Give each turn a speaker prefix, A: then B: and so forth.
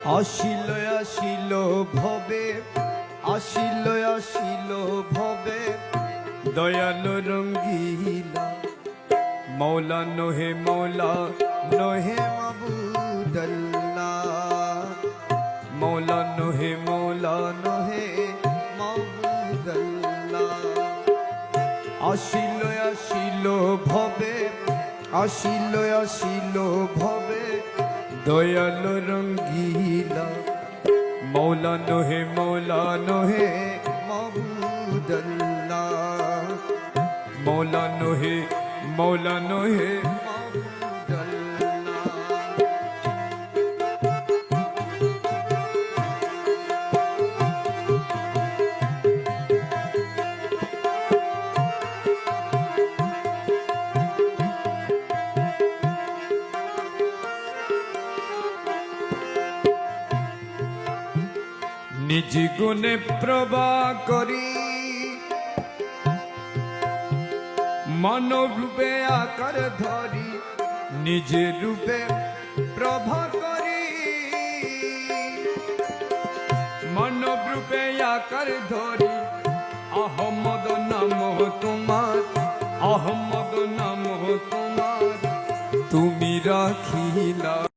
A: আসিল আসিল ভবে, আসিল আসিল ভবে, দয়াল রঙ্গিলা। মৌলা নহে মৌলা নহে মাবুদাল্লাহ, মৌলা নহে মৌলা নহে মাবুদাল্লাহ। আসিল আসিল ভবে, আসিল আসিল ভবে, দয়াল রঙ্গিলা। মৌলা নহে মৌলা নহে মাবুদাল্লাহ, মৌলা নহে মৌলা নহে মাবুদাল্লাহ। নিজ গুণে প্রভা করি, মানব রূপে আকার ধরি, নিজের রূপে প্রভা করি। মানব রূপে আকার ধরি, আহমদ নাম তোমার, আহমদ নাম তোমার, তুমি রাখিলা।